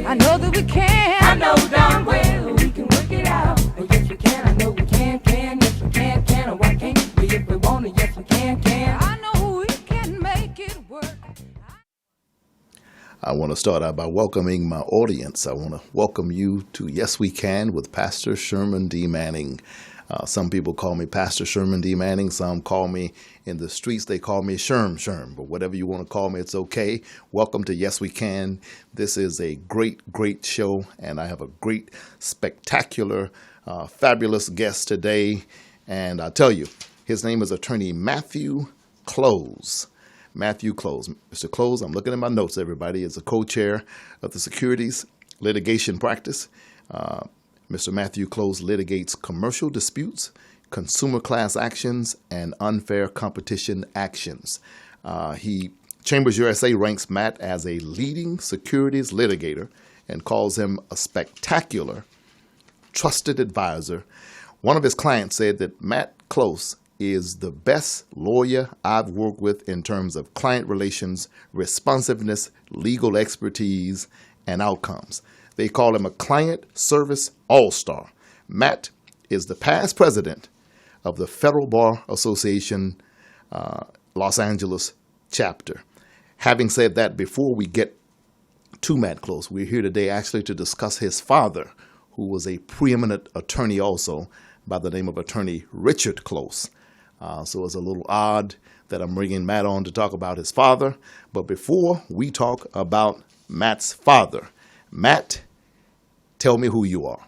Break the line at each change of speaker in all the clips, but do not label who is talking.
I know that we can.
I know darn well we can work it out. Oh, yes, we can. I know we can. Yes, we can. Oh, why can't we if we want to? Yes, we can.
I know we can make it work.
I want to start out by welcoming my audience. I want to welcome you to Yes We Can with Pastor Sherman D.Manning. Some people call me Pastor Sherman D.Manning. Some call me, in the streets, they call me Sherm. But whatever you want to call me, it's okay. Welcome to Yes We Can. This is a great show, and I have a great, spectacular, fabulous guest today. And I'll tell you, his name is Attorney Matthew Close. Matthew Close. Mr. Close, I'm looking at my notes, everybody, is a co-chair of the Securities Litigation Practice. Mr. Matthew Close litigates commercial disputes, consumer class actions, and unfair competition actions. Chambers USA ranks Matt as a leading securities litigator and calls him a spectacular, trusted advisor. One of his clients said that Matt Close is the best lawyer I've worked with in terms of client relations, responsiveness, legal expertise, and outcomes. They call him a client service all-star. Matt is the past president of the Federal Bar Association Los Angeles chapter. Having said that, before we get to Matt Close, we're here today actually to discuss his father, who was a preeminent attorney also by the name of Attorney Richard Close. So it's a little odd that I'm bringing Matt on to talk about his father. But before we talk about Matt's father, Matt, tell me who you are.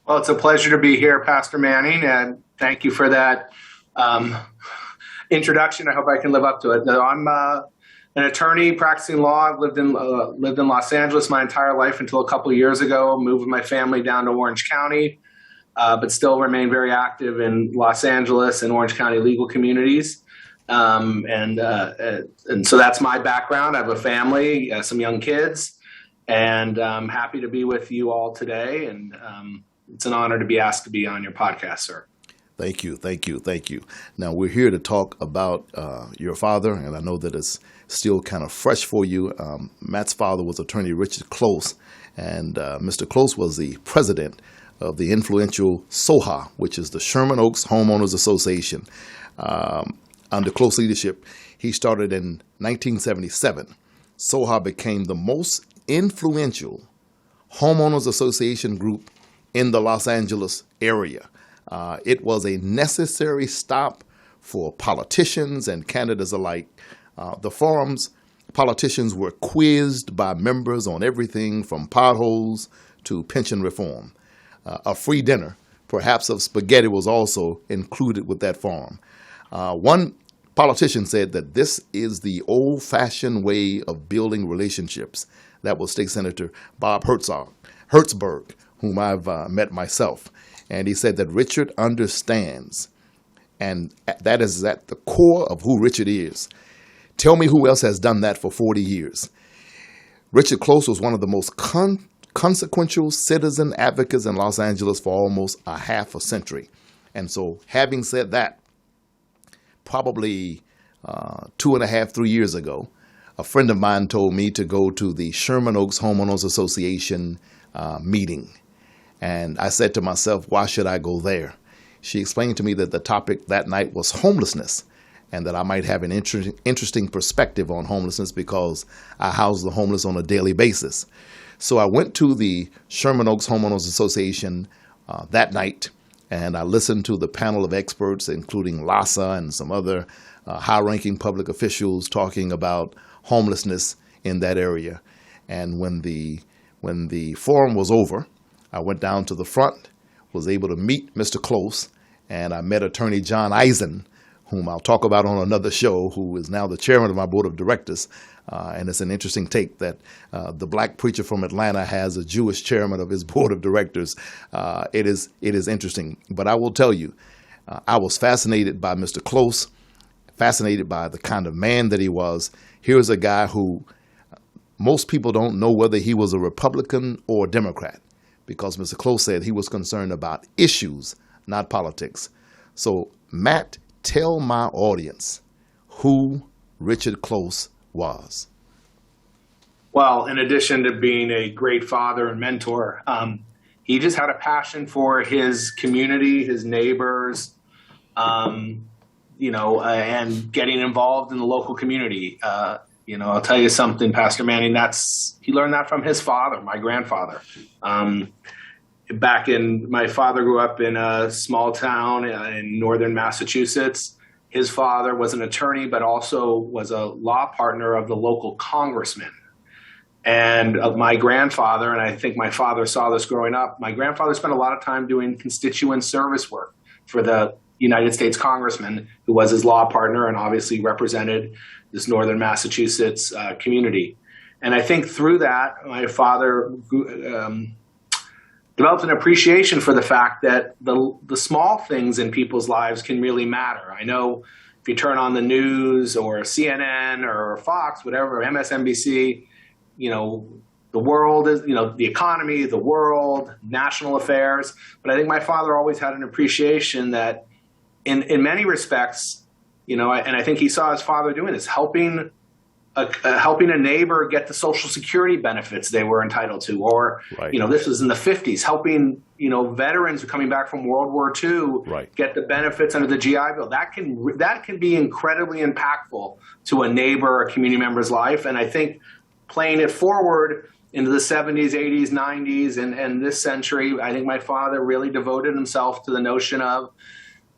Well, it's a pleasure to be here, Pastor Manning, and thank you for that introduction. I hope I can live up to it. I'm an attorney practicing law. I've lived in Los Angeles my entire life until a couple of years ago. Moved with my family down to Orange County. But still remain very active in Los Angeles and Orange County legal communities. And so that's my background. I have a family, some young kids, and I'm happy to be with you all today. And it's an honor to be asked to be on your podcast, sir.
Thank you. Now, we're here to talk about your father, and I know that it's still kind of fresh for you. Matt's father was Attorney Richard Close, and Mr. Close was the president of the influential SOHA, which is the Sherman Oaks Homeowners Association. Under Close leadership, he started in 1977. SOHA became the most influential homeowners association group in the Los Angeles area. It was a necessary stop for politicians and candidates alike. The forums, politicians were quizzed by members on everything from potholes to pension reform. A free dinner, perhaps of spaghetti, was also included with that forum. One politician said that this is the old-fashioned way of building relationships. That was State Senator Bob Hertzberg, whom I've met myself. And he said that Richard understands, and that is at the core of who Richard is. Tell me who else has done that for 40 years. Richard Close was one of the most consequential citizen advocates in Los Angeles for almost a half a century. And so, having said that, probably 3 years ago, a friend of mine told me to go to the Sherman Oaks Homeowners Association meeting. And I said to myself, why should I go there? She explained to me that the topic that night was homelessness, and that I might have an interesting perspective on homelessness because I house the homeless on a daily basis. So I went to the Sherman Oaks Homeowners Association that night, and I listened to the panel of experts, including LASA and some other high-ranking public officials talking about homelessness in that area. And when the forum was over, I went down to the front, was able to meet Mr. Close, and I met Attorney John Eisen, whom I'll talk about on another show, who is now the chairman of my board of directors. And it's an interesting take that the black preacher from Atlanta has a Jewish chairman of his board of directors. It is interesting. But I will tell you, I was fascinated by Mr. Close, fascinated by the kind of man that he was. Here's a guy who most people don't know whether he was a Republican or a Democrat, because Mr. Close said he was concerned about issues, not politics. So, Matt, tell my audience who Richard Close was.
Well, in addition to being a great father and mentor, he just had a passion for his community, his neighbors, um, and getting involved in the local community. I'll tell you something, Pastor Manning. He learned that from his father, my grandfather. My father grew up in a small town in northern Massachusetts. His father was an attorney, but also was a law partner of the local congressman. And of my grandfather, and I think my father saw this growing up, my grandfather spent a lot of time doing constituent service work for the United States congressman, who was his law partner and obviously represented this northern Massachusetts community. And I think through that, my father developed an appreciation for the fact that the small things in people's lives can really matter. I know if you turn on the news or CNN or Fox, whatever, MSNBC, the world is, the economy, the world, national affairs. But I think my father always had an appreciation that in many respects, and I think he saw his father doing this, helping a neighbor get the Social Security benefits they were entitled to, or
Right.
This was in the 50s, helping veterans who are coming back from World War II
Right.
get the benefits under the GI Bill. That can be incredibly impactful to a neighbor or a community member's life, and I think playing it forward into the 70s, 80s, 90s, and this century, I think my father really devoted himself to the notion of,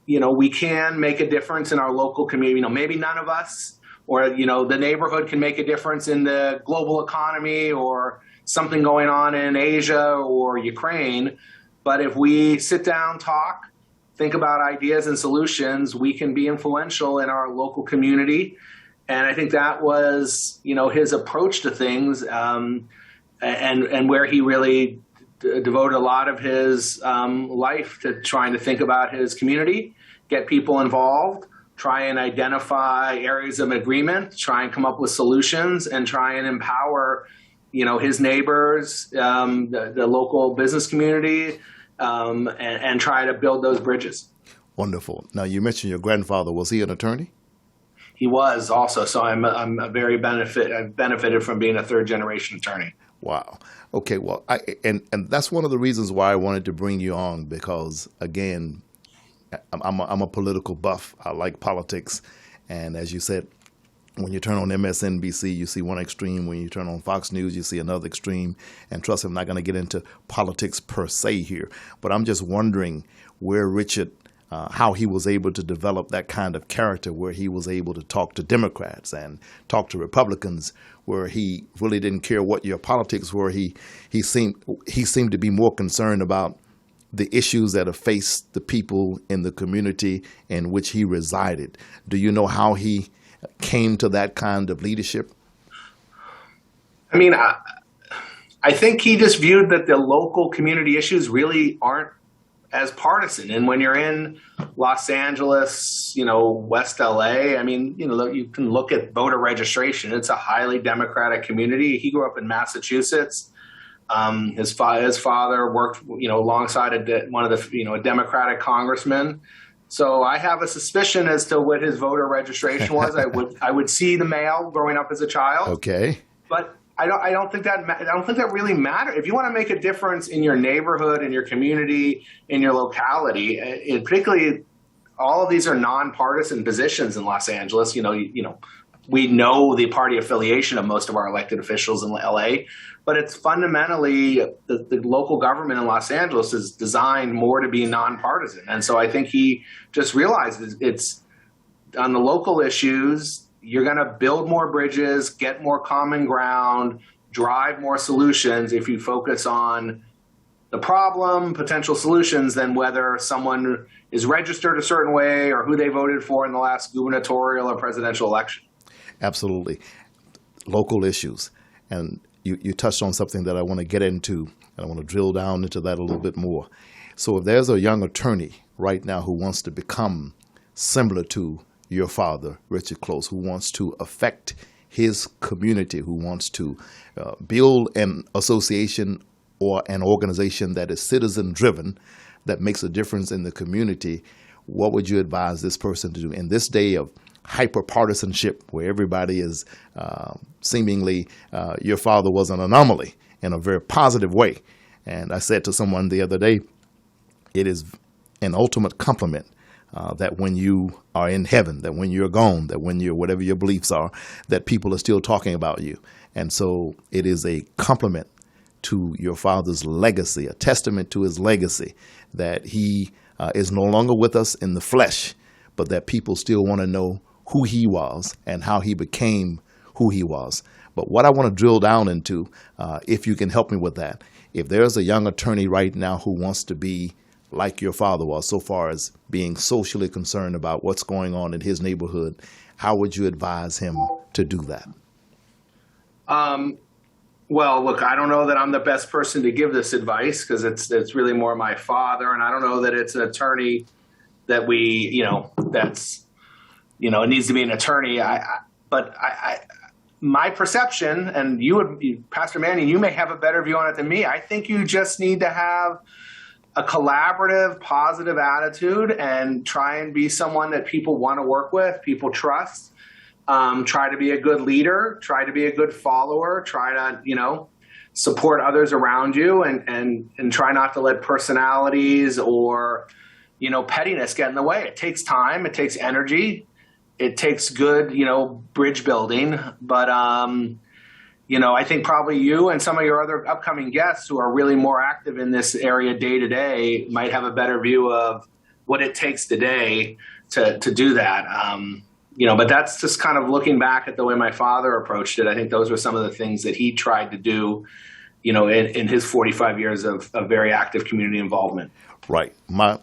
we can make a difference in our local community. Maybe none of us, or, the neighborhood can make a difference in the global economy or something going on in Asia or Ukraine. But if we sit down, talk, think about ideas and solutions, we can be influential in our local community. And I think that was, his approach to things, and where he really devoted a lot of his life to trying to think about his community, get people involved, try and identify areas of agreement, try and come up with solutions, and try and empower, his neighbors, the local business community, and try to build those bridges.
Wonderful. Now, you mentioned your grandfather. Was he an attorney?
He was also, so I've benefited from being a third generation attorney.
Wow. Okay. Well, and that's one of the reasons why I wanted to bring you on, because again, I'm a political buff. I like politics, and as you said, when you turn on MSNBC, you see one extreme. When you turn on Fox News, you see another extreme. And trust me, I'm not going to get into politics per se here, but I'm just wondering where Richard, how he was able to develop that kind of character, where he was able to talk to Democrats and talk to Republicans, where he really didn't care what your politics were. He seemed to be more concerned about the issues that have faced the people in the community in which he resided. Do you know how he came to that kind of leadership?
I mean, I think he just viewed that the local community issues really aren't as partisan. And when you're in Los Angeles, West LA, I mean, you can look at voter registration. It's a highly Democratic community. He grew up in Massachusetts. His father worked, alongside one of the, a Democratic congressman. So I have a suspicion as to what his voter registration was. I would see the mail growing up as a child.
Okay.
But I don't think that really matters. If you want to make a difference in your neighborhood, in your community, in your locality, particularly all of these are nonpartisan positions in Los Angeles. We know the party affiliation of most of our elected officials in LA, but it's fundamentally the local government in Los Angeles is designed more to be nonpartisan. And so I think he just realized it's on the local issues, you're going to build more bridges, get more common ground, drive more solutions if you focus on the problem, potential solutions, than whether someone is registered a certain way or who they voted for in the last gubernatorial or presidential election.
Absolutely. Local issues. And you touched on something that I want to get into, and I want to drill down into that a little bit more. So if there's a young attorney right now who wants to become similar to your father, Richard Close, who wants to affect his community, who wants to build an association or an organization that is citizen-driven, that makes a difference in the community, what would you advise this person to do in this day of hyper partisanship where everybody is seemingly your father was an anomaly in a very positive way. And I said to someone the other day, it is an ultimate compliment that when you are in heaven, that when you're gone, that when you're whatever your beliefs are, that people are still talking about you. And so it is a compliment to your father's legacy, a testament to his legacy, that he is no longer with us in the flesh, but that people still want to know who he was and how he became who he was. But what I want to drill down into, if you can help me with that, if there's a young attorney right now who wants to be like your father was, so far as being socially concerned about what's going on in his neighborhood, how would you advise him to do that?
Well, look, I don't know that I'm the best person to give this advice because it's really more my father, and I don't know that it's an attorney that it needs to be an attorney. But my perception, and Pastor Manning, you may have a better view on it than me. I think you just need to have a collaborative, positive attitude and try and be someone that people want to work with, people trust. Try to be a good leader, try to be a good follower, try to, support others around you and try not to let personalities or, pettiness get in the way. It takes time. It takes energy. It takes good, bridge building. But, I think probably you and some of your other upcoming guests who are really more active in this area day to day might have a better view of what it takes today to do that. But that's just kind of looking back at the way my father approached it. I think those were some of the things that he tried to do, in his 45 years of very active community involvement.
Right.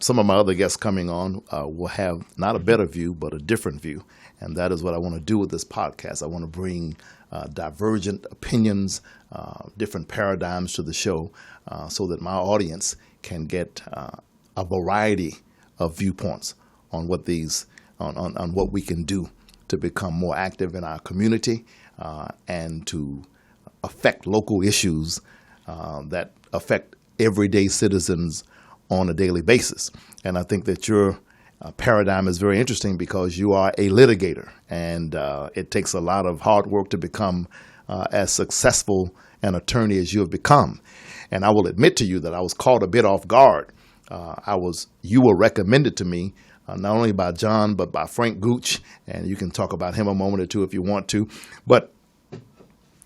Some of my other guests coming on will have not a better view, but a different view. And that is what I want to do with this podcast. I want to bring divergent opinions, different paradigms to the show so that my audience can get a variety of viewpoints on what on what we can do to become more active in our community and to affect local issues that affect everyday citizens on a daily basis. And I think that your paradigm is very interesting because you are a litigator, and it takes a lot of hard work to become as successful an attorney as you have become. And I will admit to you that I was caught a bit off guard. You were recommended to me not only by John, but by Frank Gooch, and you can talk about him a moment or two if you want to. But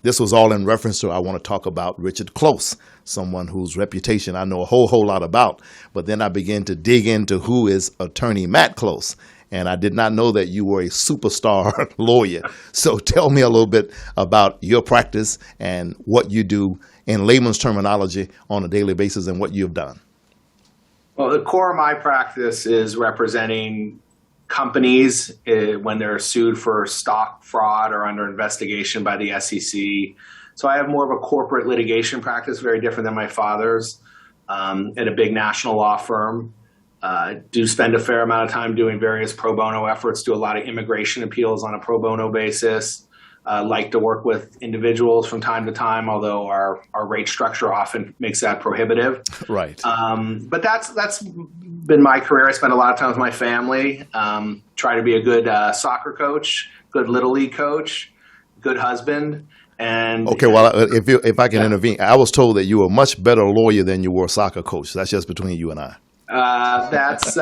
this was all in reference to, I want to talk about Richard Close, someone whose reputation I know a whole lot about. But then I began to dig into who is attorney Matt Close, and I did not know that you were a superstar lawyer. So tell me a little bit about your practice and what you do in layman's terminology on a daily basis and what you've done.
Well, the core of my practice is representing companies when they're sued for stock fraud or under investigation by the SEC. So I have more of a corporate litigation practice, very different than my father's, at a big national law firm. Do spend a fair amount of time doing various pro bono efforts, do a lot of immigration appeals on a pro bono basis. Like to work with individuals from time to time, although our rate structure often makes that prohibitive.
Right.
But that's been my career. I spend a lot of time with my family. Try to be a good soccer coach, good little league coach, good husband. And
okay, well, if I can intervene, I was told that you were a much better lawyer than you were a soccer coach. That's just between you and I.
That's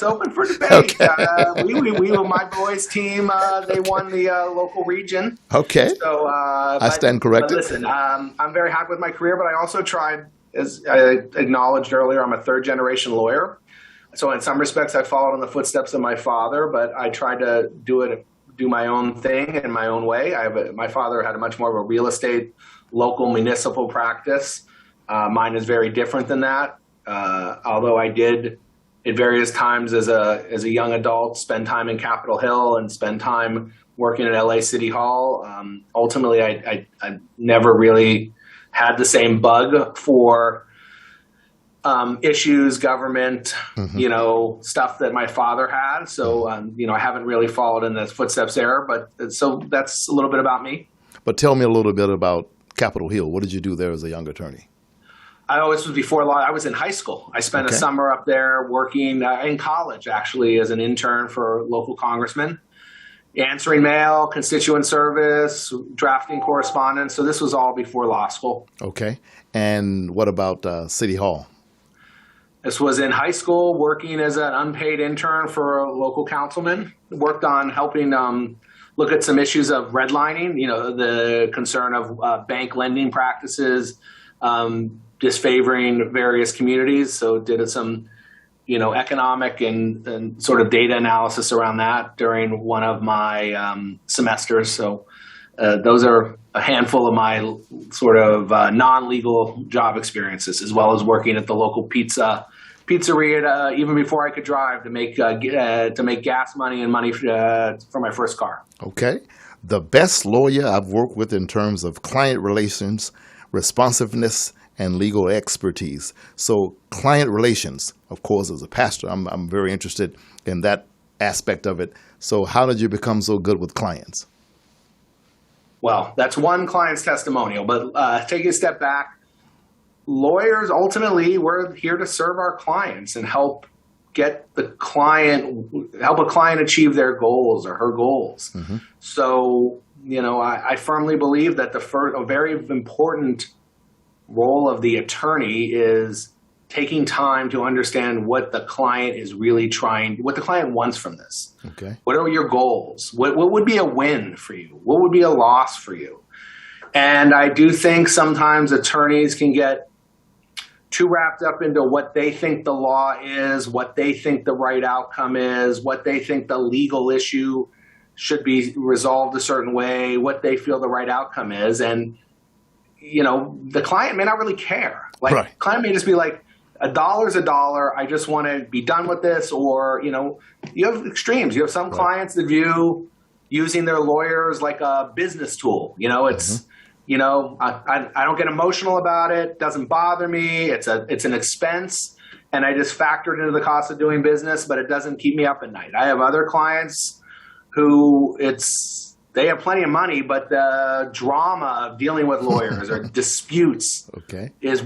open for debate.
Okay.
We were my boys' team. They won the local region.
Okay.
So
I stand corrected.
But listen, I'm very happy with my career, but I also tried, as I acknowledged earlier, I'm a third-generation lawyer. So in some respects, I followed in the footsteps of my father, but I tried to do my own thing in my own way. My father had a much more of a real estate, local municipal practice. Mine is very different than that. Although I did at various times as a young adult spend time in Capitol Hill and spend time working at LA City Hall, ultimately I never really had the same bug for issues, government, stuff that my father had. So, I haven't really followed in the footsteps there, but so that's a little bit about me. But
tell me a little bit about Capitol Hill. What did you do there as a young attorney?
This was before law. I was in high school. I spent a summer up there working in college, actually, as an intern for a local congressman. answering mail, constituent service, drafting correspondence. So this was all before law school.
Okay. And what about City Hall?
This was in high school, working as an unpaid intern for a local councilman. Worked on helping look at some issues of redlining, the concern of bank lending practices, disfavoring various communities. So did some, economic and sort of data analysis around that during one of my semesters. So those are a handful of my sort of non-legal job experiences, as well as working at the local pizzeria even before I could drive to make gas money and money for my first car.
Okay. The best lawyer I've worked with in terms of client relations, responsiveness, and legal expertise. So client relations, of course, as a pastor, I'm very interested in that aspect of it. So how did you become so good with clients?
Well, that's one client's testimonial, but taking a step back, lawyers, ultimately, we're here to serve our clients and help a client achieve their goals or her goals. Mm-hmm. So, I firmly believe that a very important role of the attorney is taking time to understand what the client is really what the client wants from this.
Okay.
What are your goals? What would be a win for you? What would be a loss for you? And I do think sometimes attorneys can get too wrapped up into what they think the law is, what they think the right outcome is, what they think the legal issue should be resolved a certain way, what they feel the right outcome is. And, the client may not really care. Right. The client may just be like, $1's $1. I just want to be done with this. Or, you have extremes. You have some clients that view using their lawyers like a business tool. It's, I don't get emotional about it. Doesn't bother me. It's an expense, and I just factor it into the cost of doing business, but it doesn't keep me up at night. I have other clients who they have plenty of money, but the drama of dealing with lawyers or disputes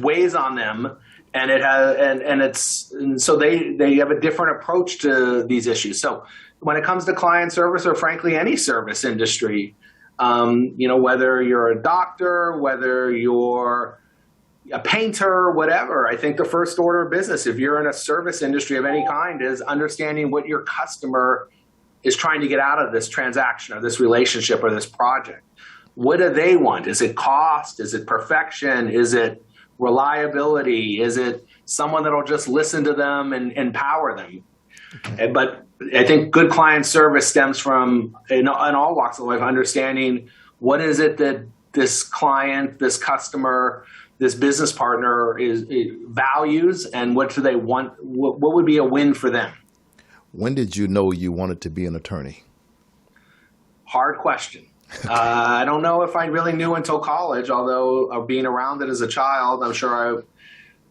weighs on them, and so they have a different approach to these issues. So when it comes to client service, or frankly any service industry, whether you're a doctor, whether you're a painter, whatever, I think the first order of business, if you're in a service industry of any kind, is understanding what your customer is trying to get out of this transaction or this relationship or this project. What do they want? Is it cost? Is it perfection? Is it reliability? Is it someone that'll just listen to them and empower them? Okay. But I think good client service stems from, in all walks of life, understanding what is it that this client, this customer, this business partner values, and what do they want? What would be a win for them? When did you know you wanted to be an attorney? Hard question. I don't know if I really knew until college, although being around it as a child, I'm sure I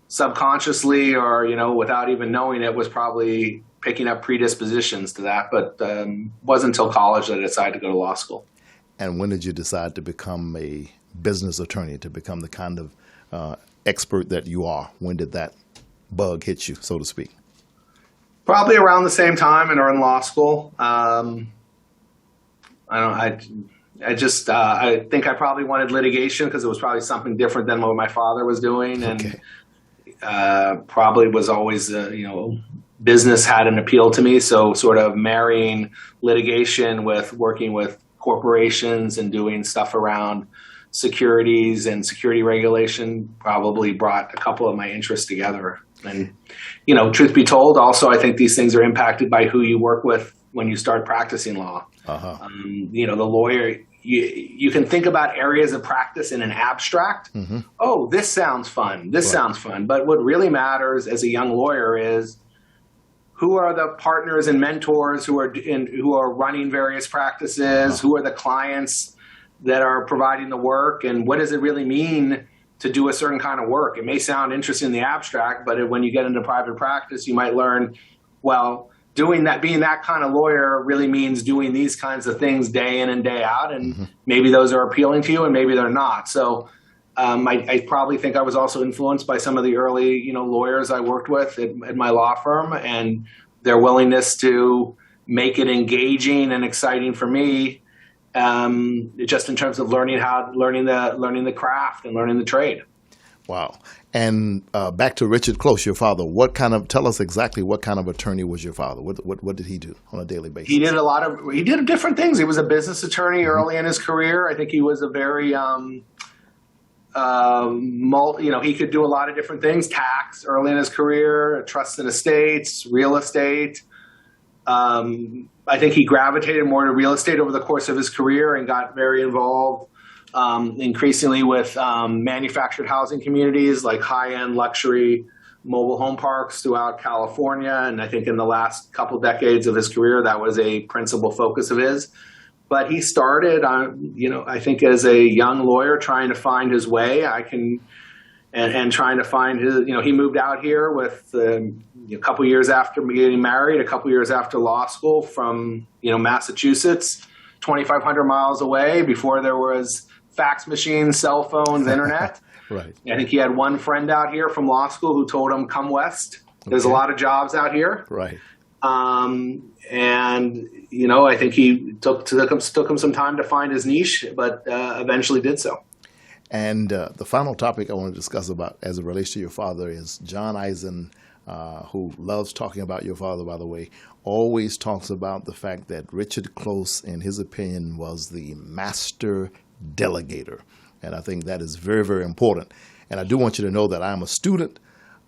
subconsciously or, without even knowing it, was probably picking up predispositions to that, but wasn't until college that I decided to go to law school. And when did you decide to become a business attorney, to become the kind of expert that you are? When did that bug hit you, so to speak? Probably around the same time or in law school. I think I probably wanted litigation because it was probably something different than what my father was doing, and probably was always, business had an appeal to me. So sort of marrying litigation with working with corporations and doing stuff around securities and security regulation probably brought a couple of my interests together. And, truth be told, also, I think these things are impacted by who you work with when you start practicing law. Uh-huh. The lawyer, you can think about areas of practice in an abstract. Mm-hmm. Oh, this sounds fun. This sounds fun. But what really matters as a young lawyer is who are the partners and mentors who are running various practices? Uh-huh. Who are the clients that are providing the work? And what does it really mean to do a certain kind of work? It may sound interesting in the abstract, but when you get into private practice, you might learn, well, being that kind of lawyer really means doing these kinds of things day in and day out. And mm-hmm. maybe those are appealing to you and maybe they're not. So I probably think I was also influenced by some of the early, lawyers I worked with at my law firm and their willingness to, make it engaging and exciting for me, just in terms of learning the craft and learning the trade.
Wow. And back to Richard Close, your father. Tell us exactly what kind of attorney was your father? What did he do on a daily basis?
He did different things. He was a business attorney early in his career. I think he was a very, he could do a lot of different things. Tax early in his career, trust and estates, real estate. I think he gravitated more to real estate over the course of his career and got very involved increasingly with manufactured housing communities like high-end luxury mobile home parks throughout California. And I think in the last couple decades of his career, that was a principal focus of his. But he started, I think as a young lawyer trying to find his way. And trying to find his, he moved out here with a couple years after getting married, a couple years after law school from, Massachusetts, 2,500 miles away before there was fax machines, cell phones, internet.
Right.
I think he had one friend out here from law school who told him, come west. There's a lot of jobs out here.
Right.
I think he took him some time to find his niche, but eventually did so.
And the final topic I want to discuss about as it relates to your father is John Eisen, who loves talking about your father, by the way, always talks about the fact that Richard Close, in his opinion, was the master delegator. And I think that is very, very important. And I do want you to know that I'm a student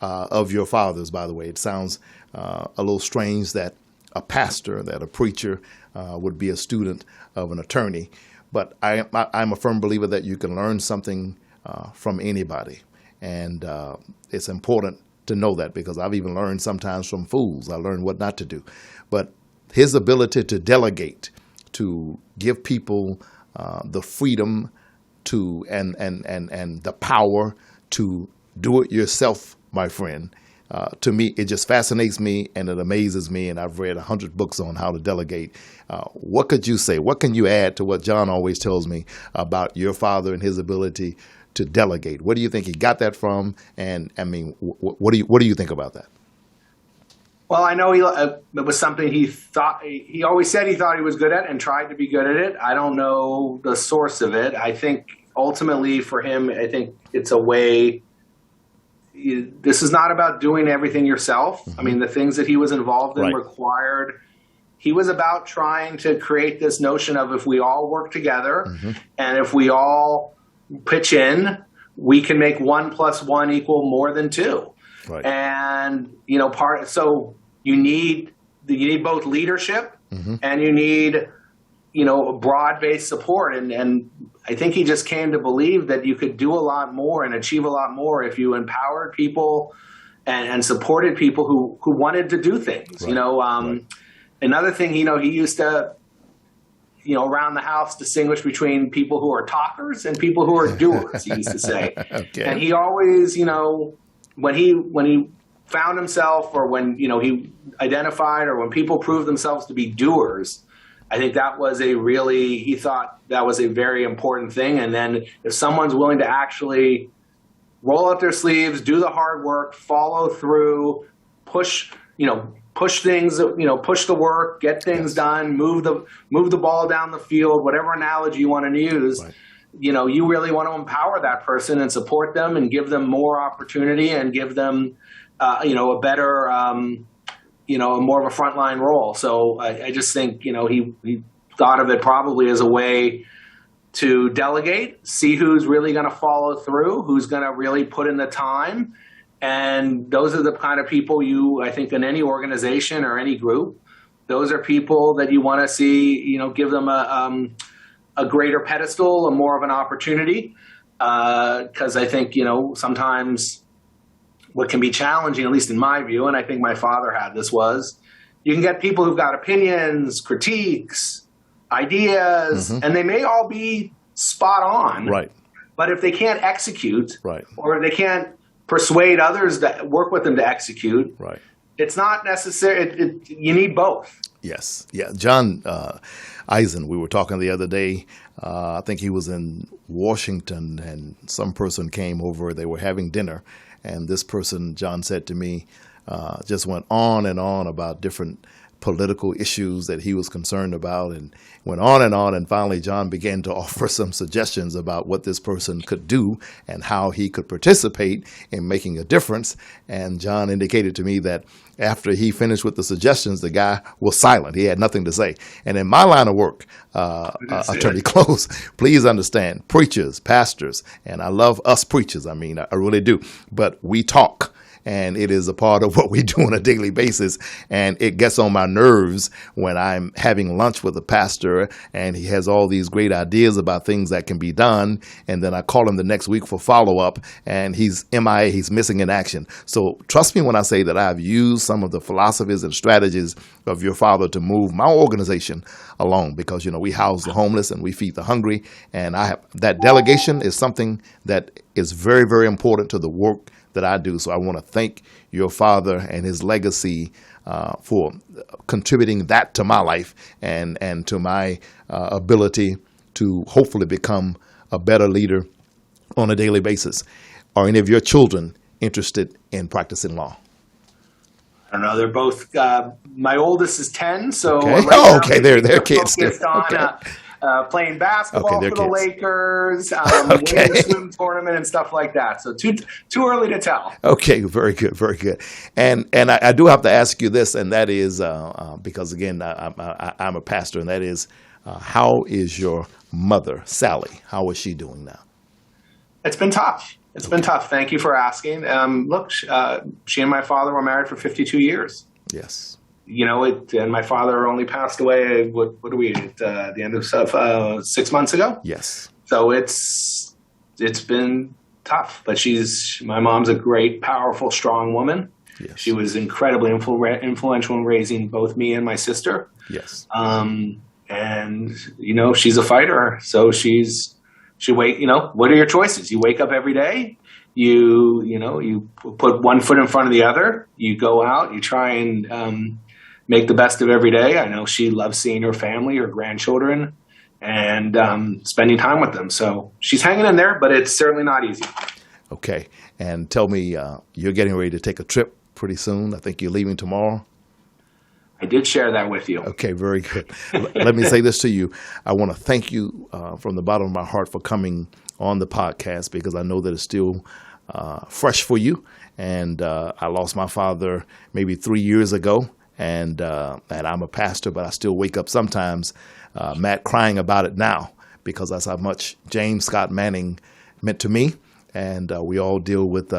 of your father's, by the way. It sounds a little strange that a pastor, that a preacher would be a student of an attorney. But I'm a firm believer that you can learn something from anybody. And it's important to know that, because I've even learned sometimes from fools. I learned what not to do. But his ability to delegate, to give people the freedom to and the power to do it yourself, my friend, to me, it just fascinates me and it amazes me. And I've read 100 books on how to delegate. What could you say? What can you add to what John always tells me about your father and his ability to delegate? Where do you think he got that from? And I mean, what do you think about that?
Well, I know it was something he always said he thought he was good at and tried to be good at it. I don't know the source of it. I think ultimately for him, I think it's a way. This is not about doing everything yourself. Mm-hmm. I mean, the things that he was involved in required. He was about trying to create this notion of if we all work together and if we all pitch in, we can make 1 + 1 = more than 2. Right. And so you need both leadership and you need broad-based support. And I think he just came to believe that you could do a lot more and achieve a lot more if you empowered people and supported people who wanted to do things. Right. Another thing, he used to, around the house distinguish between people who are talkers and people who are doers, he used to say. Okay. And he always, when he found himself or when, he identified or when people proved themselves to be doers, I think he thought that was a very important thing. And then if someone's willing to actually roll up their sleeves, do the hard work, follow through, push things, push the work, get things done, move the ball down the field, whatever analogy you want to use, right. You really want to empower that person and support them and give them more opportunity and give them, a better, more of a frontline role. So I just think, he thought of it probably as a way to delegate, see who's really going to follow through, who's going to really put in the time. And those are the kind of people I think in any organization or any group, those are people that you want to see, give them a greater pedestal and more of an opportunity. Because I think, sometimes what can be challenging, at least in my view, and I think my father had this, was you can get people who've got opinions, critiques, ideas, and they may all be spot on. Right. But if they can't execute, right, or if they can't persuade others that work with them to execute, right, it's not necessary. You need both. Yes. Yeah. John
Eisen, we were talking the other day. I think he was in Washington, and some person came over. They were having dinner, and this person, John said to me, just went on and on about different political issues that he was concerned about, and went on. And finally, John began to offer some suggestions about what this person could do and how he could participate in making a difference. And John indicated to me that after he finished with the suggestions, the guy was silent. He had nothing to say. And in my line of work, Attorney Close, please understand, preachers, pastors, and I love us preachers. I mean, I really do. But we talk. And it is a part of what we do on a daily basis. And it gets on my nerves when I'm having lunch with a pastor and he has all these great ideas about things that can be done. And then I call him the next week for follow-up and he's MIA, he's missing in action. So trust me when I say that I've used some of the philosophies and strategies of your father to move my organization along, because, we house the homeless and we feed the hungry. And that delegation is something that is very, very important to the work that I do. So I want to thank your father and his legacy for contributing that to my life and to my ability to hopefully become a better leader on a daily basis. Are any of your children interested in practicing law?
I don't know. They're both. My oldest is 10, so
Okay.
right
Oh,
now
okay. They're kids.
focused on
Okay.
playing basketball
Okay,
for
they're
the
kids.
Lakers,
Okay.
winning the swim tournament and stuff like that. So too early to tell.
Okay, very good, very good. And I do have to ask you this, and that is because again I'm a pastor, and that is how is your mother, Sally? How is she doing now?
It's been tough. It's been tough. Thank you for asking. Look, she and my father were married for 52 years.
Yes.
And my father only passed away. What are we at the end of 6 months ago?
Yes.
So it's been tough. But my mom's a great, powerful, strong woman.
Yes.
She was incredibly influential in raising both me and my sister.
Yes.
And she's a fighter. So what are your choices? You wake up every day. You put one foot in front of the other. You go out. You try and make the best of every day. I know she loves seeing her family, her grandchildren, and spending time with them. So she's hanging in there, but it's certainly not easy.
Okay. And tell me, you're getting ready to take a trip pretty soon. I think you're leaving tomorrow.
I did share that with you.
Okay, very good. Let me say this to you. I want to thank you from the bottom of my heart for coming on the podcast, because I know that it's still fresh for you. And I lost my father maybe 3 years ago, and I'm a pastor, but I still wake up sometimes, Matt, crying about it now, because that's how much James Scott Manning meant to me. And we all deal with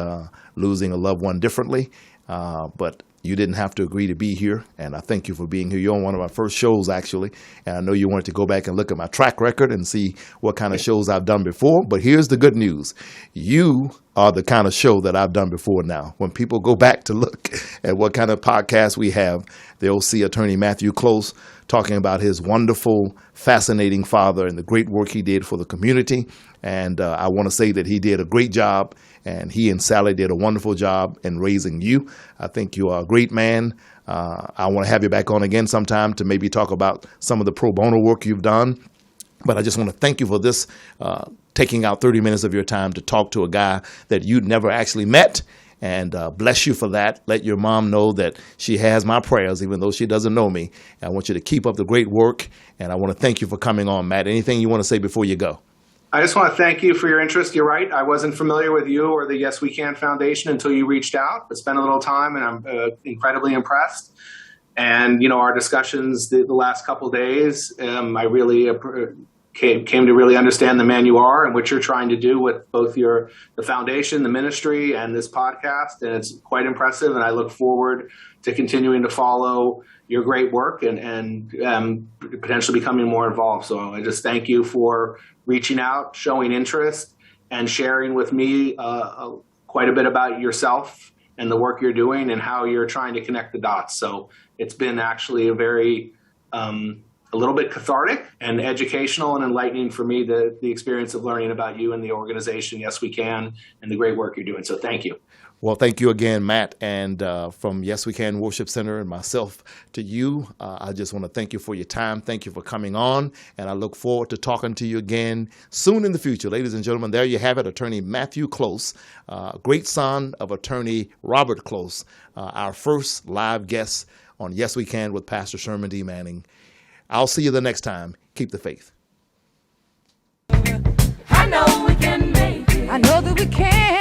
losing a loved one differently, but you didn't have to agree to be here, and I thank you for being here. You're on one of my first shows, actually, and I know you wanted to go back and look at my track record and see what kind of shows I've done before, but here's the good news. You are the kind of show that I've done before now. When people go back to look at what kind of podcast we have, they'll see Attorney Matthew Close talking about his wonderful, fascinating father and the great work he did for the community. And I want to say that he did a great job, and he and Sally did a wonderful job in raising you. I think you are a great man. I want to have you back on again sometime to maybe talk about some of the pro bono work you've done. But I just want to thank you for this, taking out 30 minutes of your time to talk to a guy that you'd never actually met. And bless you for that. Let your mom know that she has my prayers, even though she doesn't know me. And I want you to keep up the great work. And I want to thank you for coming on, Matt. Anything you want to say before you go?
I just want to thank you for your interest. You're right. I wasn't familiar with you or the Yes We Can Foundation until you reached out, but spent a little time, and I'm incredibly impressed. And, our discussions the last couple of days, I really came to really understand the man you are and what you're trying to do with both the foundation, the ministry, and this podcast. And it's quite impressive. And I look forward to continuing to follow your great work and potentially becoming more involved. So I just thank you for reaching out, showing interest, and sharing with me quite a bit about yourself and the work you're doing and how you're trying to connect the dots. So it's been actually a little bit cathartic and educational and enlightening for me, the experience of learning about you and the organization, Yes We Can, and the great work you're doing. So thank you.
Well, thank you again, Matt, and from Yes We Can Worship Center and myself to you, I just want to thank you for your time. Thank you for coming on, and I look forward to talking to you again soon in the future. Ladies and gentlemen, there you have it, Attorney Matthew Close, great son of Attorney Robert Close, our first live guest on Yes We Can with Pastor Sherman D. Manning. I'll see you the next time. Keep the faith.
I know we can make it.
I know that we can.